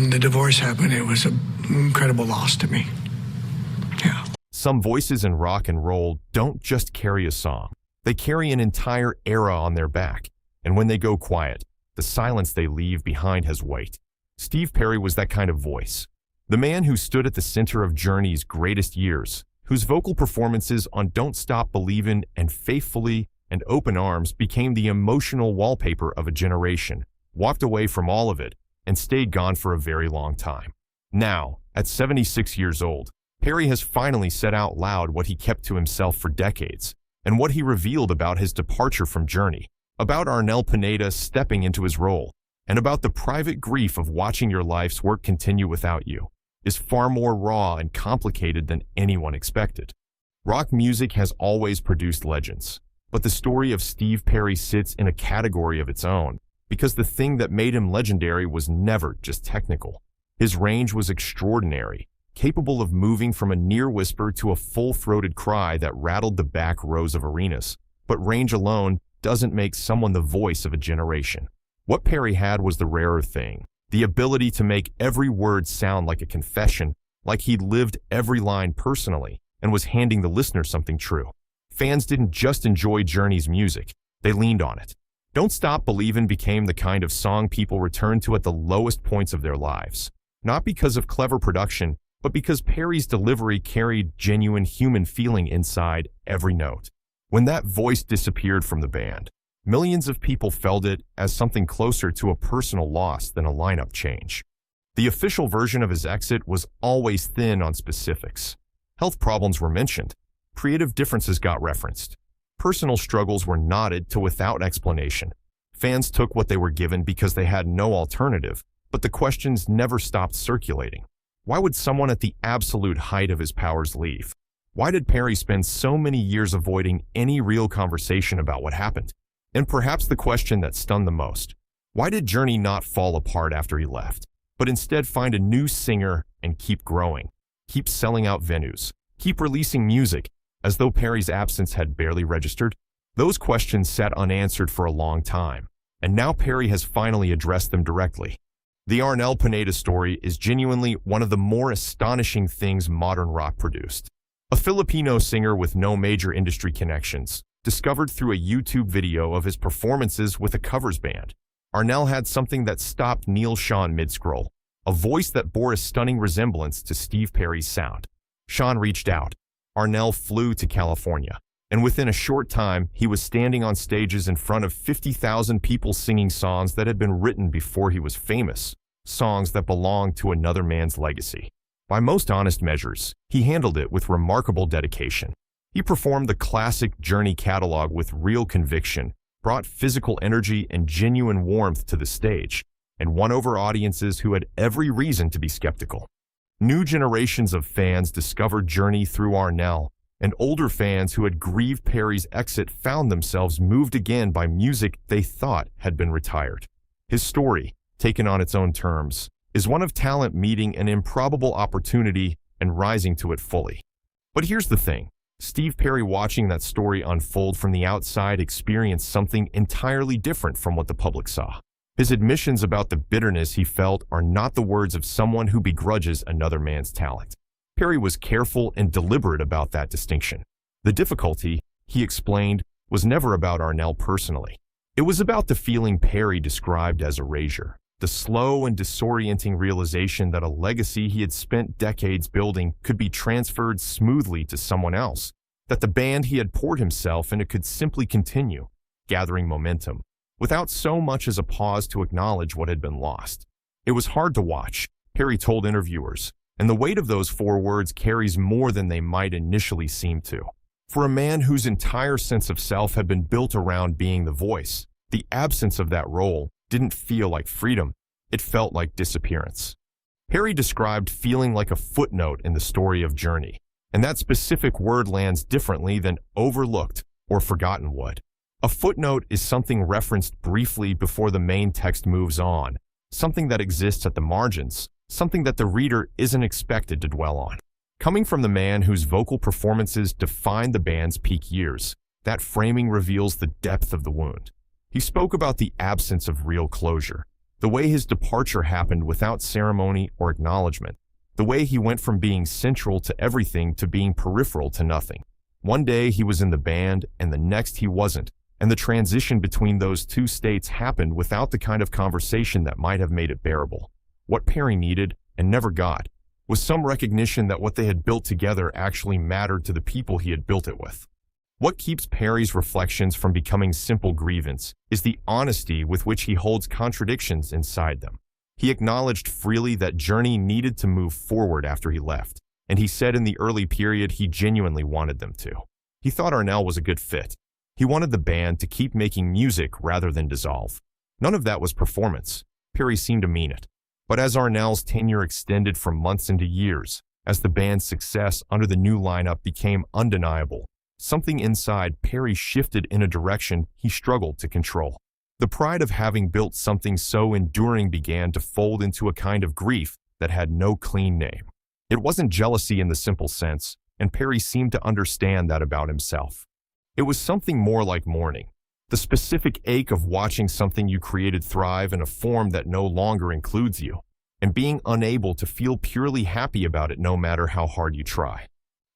when the divorce happened, it was an incredible loss to me. Yeah. Some voices in rock and roll don't just carry a song. They carry an entire era on their back. And when they go quiet, the silence they leave behind has weight. Steve Perry was that kind of voice. The man who stood at the center of Journey's greatest years, whose vocal performances on Don't Stop Believin' and Faithfully and Open Arms became the emotional wallpaper of a generation, walked away from all of it and stayed gone for a very long time. Now, at 76 years old, Perry has finally said out loud what he kept to himself for decades, and what he revealed about his departure from Journey, about Arnel Pineda stepping into his role, and about the private grief of watching your life's work continue without you, is far more raw and complicated than anyone expected. Rock music has always produced legends, but the story of Steve Perry sits in a category of its own, because the thing that made him legendary was never just technical. His range was extraordinary, capable of moving from a near whisper to a full-throated cry that rattled the back rows of arenas. But range alone doesn't make someone the voice of a generation. What Perry had was the rarer thing, the ability to make every word sound like a confession, like he'd lived every line personally and was handing the listener something true. Fans didn't just enjoy Journey's music, they leaned on it. Don't Stop Believin' became the kind of song people returned to at the lowest points of their lives, not because of clever production, but because Perry's delivery carried genuine human feeling inside every note. When that voice disappeared from the band, millions of people felt it as something closer to a personal loss than a lineup change. The official version of his exit was always thin on specifics. Health problems were mentioned. Creative differences got referenced. Personal struggles were nodded to without explanation. Fans took what they were given because they had no alternative, but the questions never stopped circulating. Why would someone at the absolute height of his powers leave? Why did Perry spend so many years avoiding any real conversation about what happened? And perhaps the question that stunned the most, why did Journey not fall apart after he left, but instead find a new singer and keep growing, keep selling out venues, keep releasing music, as though Perry's absence had barely registered? Those questions sat unanswered for a long time, and now Perry has finally addressed them directly. The Arnel Pineda story is genuinely one of the more astonishing things modern rock produced. A Filipino singer with no major industry connections, discovered through a YouTube video of his performances with a covers band. Arnel had something that stopped Neil Sean mid-scroll, a voice that bore a stunning resemblance to Steve Perry's sound. Sean reached out. Arnel flew to California, and within a short time, he was standing on stages in front of 50,000 people singing songs that had been written before he was famous, songs that belonged to another man's legacy. By most honest measures, he handled it with remarkable dedication. He performed the classic Journey catalog with real conviction, brought physical energy and genuine warmth to the stage, and won over audiences who had every reason to be skeptical. New generations of fans discovered Journey through Arnel, and older fans who had grieved Perry's exit found themselves moved again by music they thought had been retired. His story, taken on its own terms, is one of talent meeting an improbable opportunity and rising to it fully. But here's the thing. Steve Perry, watching that story unfold from the outside, experienced something entirely different from what the public saw. His admissions about the bitterness he felt are not the words of someone who begrudges another man's talent. Perry was careful and deliberate about that distinction. The difficulty, he explained, was never about Arnel personally. It was about the feeling Perry described as erasure, the slow and disorienting realization that a legacy he had spent decades building could be transferred smoothly to someone else, that the band he had poured himself into could simply continue, gathering momentum, without so much as a pause to acknowledge what had been lost. It was hard to watch, Perry told interviewers, and the weight of those 4 words carries more than they might initially seem to. For a man whose entire sense of self had been built around being the voice, the absence of that role didn't feel like freedom, it felt like disappearance. Perry described feeling like a footnote in the story of Journey, and that specific word lands differently than overlooked or forgotten would. A footnote is something referenced briefly before the main text moves on, something that exists at the margins, something that the reader isn't expected to dwell on. Coming from the man whose vocal performances defined the band's peak years, that framing reveals the depth of the wound. He spoke about the absence of real closure, The way his departure happened without ceremony or acknowledgement. The way he went from being central to everything to being peripheral to nothing. One day he was in the band, and the next he wasn't, and the transition between those two states happened without the kind of conversation that might have made it bearable. What Perry needed, and never got, was some recognition that what they had built together actually mattered to the people he had built it with. What keeps Perry's reflections from becoming simple grievance is the honesty with which he holds contradictions inside them. He acknowledged freely that Journey needed to move forward after he left, and he said in the early period he genuinely wanted them to. He thought Arnel was a good fit. He wanted the band to keep making music rather than dissolve. None of that was performance. Perry seemed to mean it. But as Arnel's tenure extended from months into years, as the band's success under the new lineup became undeniable, something inside Perry shifted in a direction he struggled to control. The pride of having built something so enduring began to fold into a kind of grief that had no clean name. It wasn't jealousy in the simple sense, and Perry seemed to understand that about himself. It was something more like mourning, the specific ache of watching something you created thrive in a form that no longer includes you, and being unable to feel purely happy about it no matter how hard you try.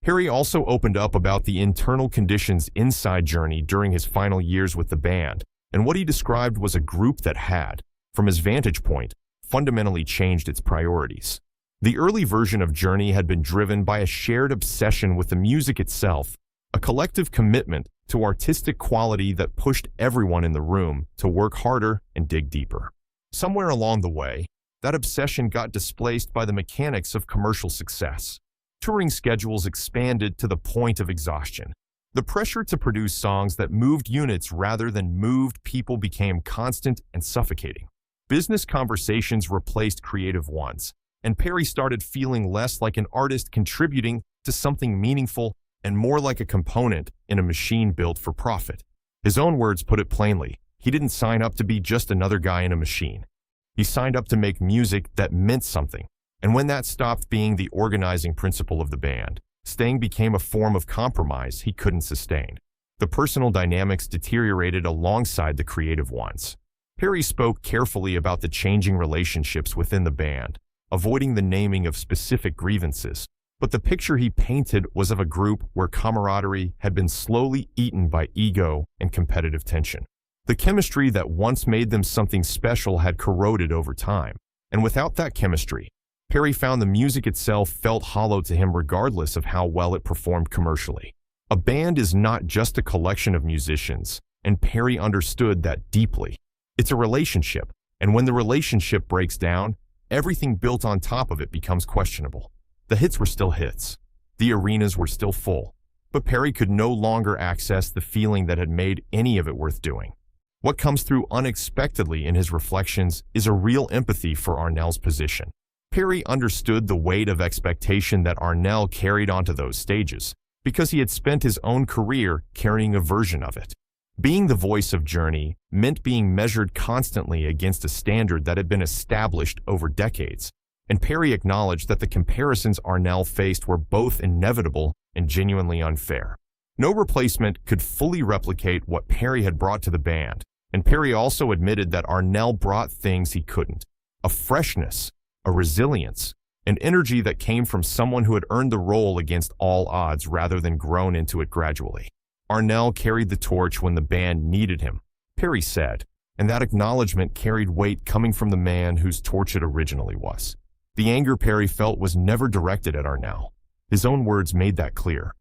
Perry also opened up about the internal conditions inside Journey during his final years with the band, and what he described was a group that had, from his vantage point, fundamentally changed its priorities. The early version of Journey had been driven by a shared obsession with the music itself, a collective commitment to artistic quality that pushed everyone in the room to work harder and dig deeper. Somewhere along the way, that obsession got displaced by the mechanics of commercial success. Touring schedules expanded to the point of exhaustion. The pressure to produce songs that moved units rather than moved people became constant and suffocating. Business conversations replaced creative ones, and Perry started feeling less like an artist contributing to something meaningful and more like a component in a machine built for profit. His own words put it plainly, he didn't sign up to be just another guy in a machine. He signed up to make music that meant something, and when that stopped being the organizing principle of the band, staying became a form of compromise he couldn't sustain. The personal dynamics deteriorated alongside the creative ones. Perry spoke carefully about the changing relationships within the band, avoiding the naming of specific grievances, but the picture he painted was of a group where camaraderie had been slowly eaten by ego and competitive tension. The chemistry that once made them something special had corroded over time, and without that chemistry, Perry found the music itself felt hollow to him regardless of how well it performed commercially. A band is not just a collection of musicians, and Perry understood that deeply. It's a relationship, and when the relationship breaks down, everything built on top of it becomes questionable. The hits were still hits. The arenas were still full, but Perry could no longer access the feeling that had made any of it worth doing. What comes through unexpectedly in his reflections is a real empathy for Arnel's position. Perry understood the weight of expectation that Arnel carried onto those stages, because he had spent his own career carrying a version of it. Being the voice of Journey meant being measured constantly against a standard that had been established over decades, and Perry acknowledged that the comparisons Arnel faced were both inevitable and genuinely unfair. No replacement could fully replicate what Perry had brought to the band, and Perry also admitted that Arnel brought things he couldn't: a freshness, a resilience, an energy that came from someone who had earned the role against all odds rather than grown into it gradually. Arnel carried the torch when the band needed him, Perry said, and that acknowledgement carried weight coming from the man whose torch it originally was. The anger Perry felt was never directed at Arnel. His own words made that clear.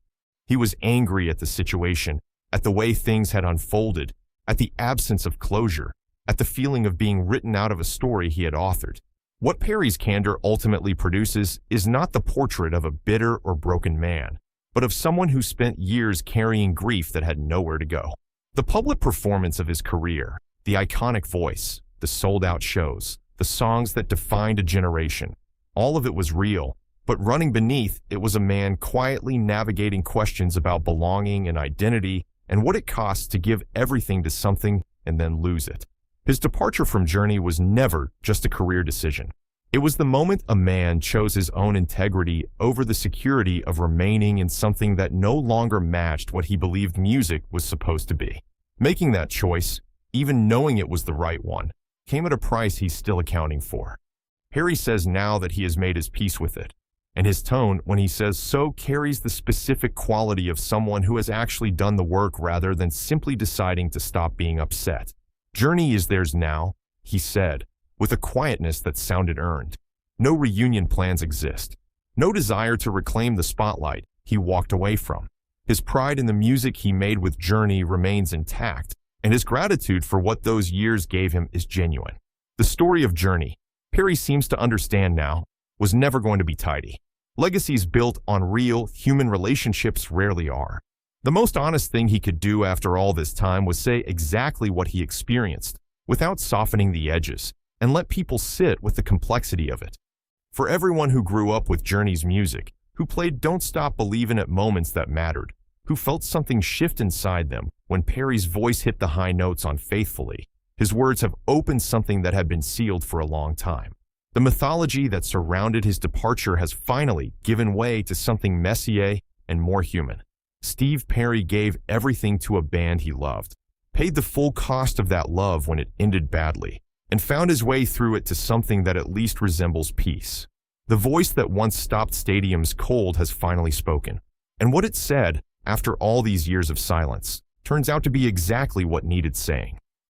He was angry at the situation, at the way things had unfolded, at the absence of closure, at the feeling of being written out of a story he had authored. What Perry's candor ultimately produces is not the portrait of a bitter or broken man, but of someone who spent years carrying grief that had nowhere to go. The public performance of his career, the iconic voice, the sold-out shows, the songs that defined a generation, all of it was real, but running beneath it was a man quietly navigating questions about belonging and identity and what it costs to give everything to something and then lose it. His departure from Journey was never just a career decision. It was the moment a man chose his own integrity over the security of remaining in something that no longer matched what he believed music was supposed to be. Making that choice, even knowing it was the right one, came at a price he's still accounting for. Perry says now that he has made his peace with it, and his tone when he says so carries the specific quality of someone who has actually done the work rather than simply deciding to stop being upset. Journey is theirs now, he said, with a quietness that sounded earned. No reunion plans exist. No desire to reclaim the spotlight he walked away from. His pride in the music he made with Journey remains intact, and his gratitude for what those years gave him is genuine. The story of Journey, Perry seems to understand now, was never going to be tidy. Legacies built on real, human relationships rarely are. The most honest thing he could do after all this time was say exactly what he experienced, without softening the edges, and let people sit with the complexity of it. For everyone who grew up with Journey's music, who played Don't Stop Believin' at moments that mattered, who felt something shift inside them when Perry's voice hit the high notes on Faithfully, his words have opened something that had been sealed for a long time. The mythology that surrounded his departure has finally given way to something messier and more human. Steve Perry gave everything to a band he loved, paid the full cost of that love when it ended badly, and found his way through it to something that at least resembles peace. The voice that once stopped stadiums cold has finally spoken, and what it said, after all these years of silence, turns out to be exactly what needed saying.